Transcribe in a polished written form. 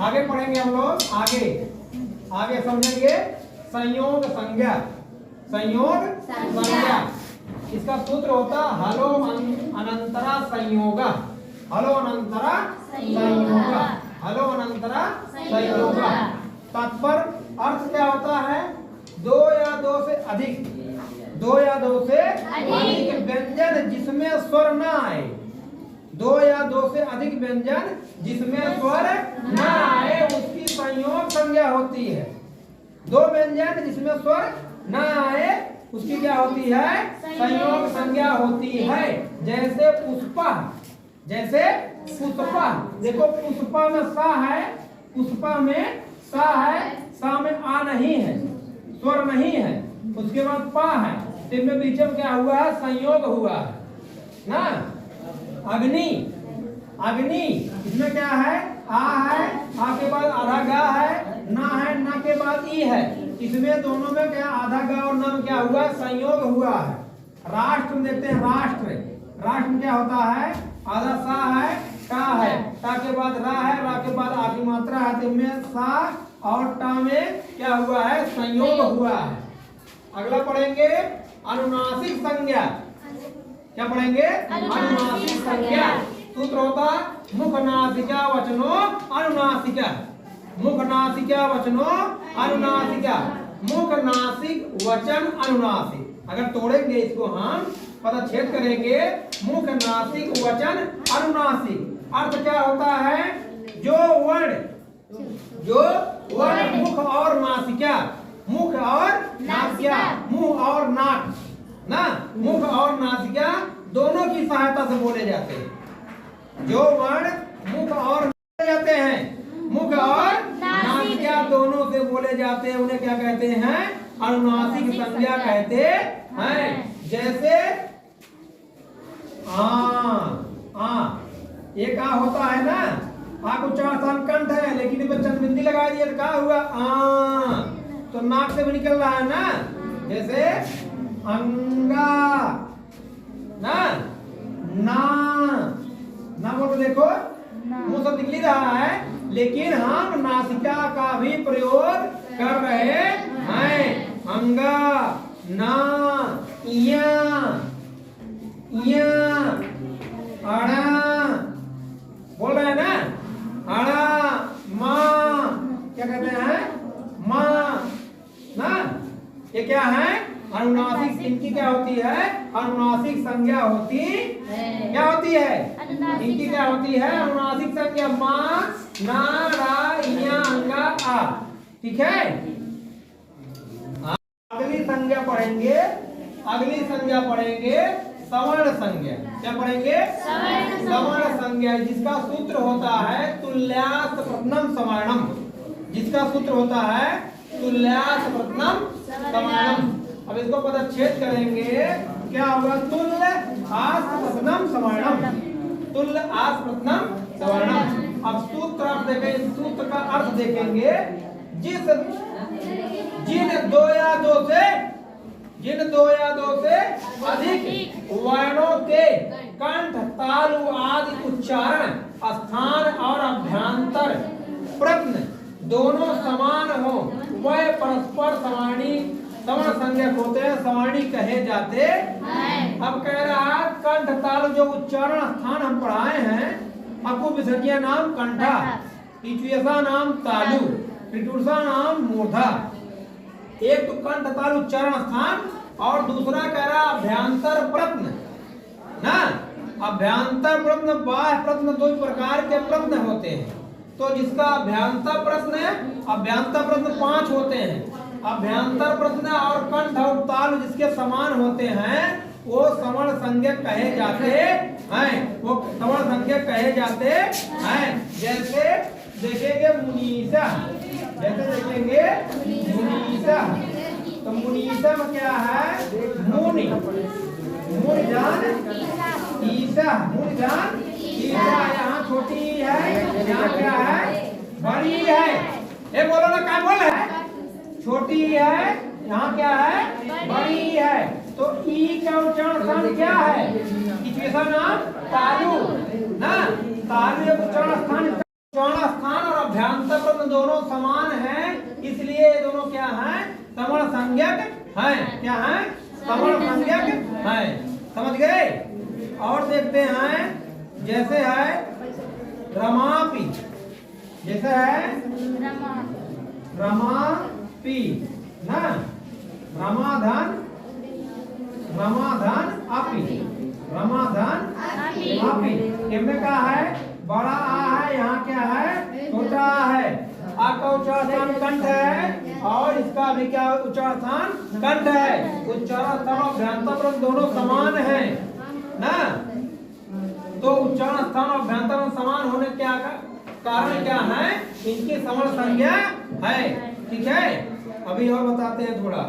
आगे पढ़ेंगे हम लोग। आगे आगे समझेंगे संयोग संज्ञा। संयोग संज्ञा इसका सूत्र होता हलो अनंतरा संयोग। हलो अनंतरा संयोग। हलो अनंतरा संयोग। तात्पर्य अर्थ क्या होता है? दो या दो से अधिक, दो या दो से अधिक व्यंजन जिसमें स्वर न आए। दो या दो से अधिक व्यंजन जिसमें स्वर न आए उसकी संयोग संज्ञा होती है। दो व्यंजन जिसमें स्वर न आए उसकी क्या होती है? संयोग संज्ञा होती है। जैसे पुष्पा, जैसे पुष्पा। देखो पुष्पा में सा है, पुष्पा में सा है, सा में आ नहीं है, स्वर नहीं है। उसके बाद पा है, इनमें बीच में क्या हुआ है? संयोग हुआ है ना। अग्नि, अग्नि इसमें क्या है? आ है, आ के बाद आधा गा है, ना है, ना के बाद ई है। इसमें दोनों में क्या आधा गा और ना में क्या हुआ? संयोग हुआ है। राष्ट्र में देखते हैं, राष्ट्र, राष्ट्र में क्या होता है? आधा सा है, टा है, टा के बाद रा है, रा के बाद आ की मात्रा है, तो इनमें सा और टा में क्या हुआ है? संयोग हुआ है। अगला पढ़ेंगे अनुनासिक संज्ञा। क्या पढ़ेंगे? अनुनासिक संज्ञा। सूत्र होता मुख नासिका वचनो अनुनासिका। मुख नासिका वचनो अनुनासिका। मुख नासिक वचन अनुनासिक। अगर तोड़ेंगे इसको हम, पदच्छेद करेंगे, मुख नासिक वचन अनुनासिक। अर्थ क्या होता है? जो वर्ण, जो वर्ण मुख और नासिका, मुख और नासिका, मुंह और नाक ना, मुख और नासिका दोनों की सहायता से बोले जाते हैं। जो वर्ण मुख और बोले जाते हैं, मुख और नासिका दोनों से बोले जाते हैं, उन्हें क्या कहते हैं? अनुनासिक संज्ञा कहते हैं। जैसे एक आ होता है ना, आ को उच्चारण कंठ है, लेकिन इसमें चंद्रबिंदी लगा दिया तो क्या हुआ? आ, तो नाक से भी निकल रहा है ना। जैसे अंगा ना, ना बोलो, देखो मुंह से निकल रहा है, लेकिन हम नासिका का भी प्रयोग कर रहे हैं। अंगा, ना, इया, इया, अड़ा बोल रहे हैं ना, अड़ा, माँ क्या कहते हैं? माँ ना। ये क्या है? अनुनासिक। इनकी क्या होती है? अनुनासिक संज्ञा होती है। क्या होती है? इनकी क्या होती है? अनुनासिक संज्ञा। माँ, ना, रा, इया, अंगा, आ। ठीक है। अगली संज्ञा पढ़ेंगे, अगली संज्ञा पढ़ेंगे सवर्ण संज्ञा। क्या पढ़ेंगे? सवर्ण संज्ञा, जिसका सूत्र होता है तुल्यास प्रथमम सवर्णम। जिसका सूत्र होता है तुल्यास प्रथमम सवर्णम। अब इसको पदच्छेद करेंगे, क्या होगा? तुल्य आस प्रथमम सवर्णम। तुल्य आस प्रथमम सवर्णम। अब सूत्र अर्थ देखेंगे, सूत्र का अर्थ देखेंगे। जिन दो या दो से अधिक वर्णों के कंठ, तालु आदि उच्चारण, स्थान और अभ्यंतर प्रश्न दोनों समान हो, वह परस्पर सवर्णी सवर्ण संज्ञक होते हैं, सवर्णी कहे जाते हैं। अब कह रहा है कंठ तालु जो उच्चारण स्थान हम पढ़ाए हैं, अकु विसर्जनीय नाम कंठा, इचुएसा नाम तालु, पिटुरसा नाम मूर्धा। एक तो कंठ तालु उच्चारण स्थान और दूसरा कह रहा अभ्यंतर प्रश्न ना। अभ्यंतर प्रश्न, बाह्य प्रश्न, दो प्रकार के प्रश्न होते हैं। तो जिसका अभ्यंतर प्रश्न है, अभ्यंतर प्रश्न 5 होते हैं। अभ्यंतर प्रश्न और कंठ और तालु जिसके समान होते हैं वो सवर्ण संज्ञक कहे जाते हैं। वो सवर्ण संज्ञक कहे जाते हैं। जैसे देखेंगे मुनीसा, जैसे देखेंगे मुनीसा, तो मुनीसा में क्या है? मुनि, मुनि जान ईसा, मुनि जान ईसा। यहाँ छोटी है, यहाँ क्या है? बड़ी है। ये बोलो ना, क्या बोल रहे हैं? छोटी है, यहाँ क्या है? बड़ी है। तो ई का उच्चारण स्थान क्या है? इचुएसा नाम तालु ना। तालु एक उच्चारण स्थान, उच्चारण स्थान और अभ्यंतर दोनों समान हैं, इसलिए ये दोनों क्या हैं? सवर्ण संज्ञक हैं। क्या हैं? सवर्ण संज्ञक हैं। समझ गए? और देखते हैं, जैसे है रमापि, जैसे है रमापि ना, रमाधन अपि, रमाधन अपि। इनमें क्या है? बड़ा आ है, यहाँ क्या है? छोटा आ है। आ का उच्चारण कंठ है और इसका भी क्या उच्चारण कंठ है। उच्चारण स्थान और अभ्यंतर दोनों समान है ना। तो उच्चारण स्थान और अभ्यंतर समान होने क्या कारण क्या है? इनकी सवर्ण संज्ञा है। ठीक है, अभी और बताते हैं थोड़ा।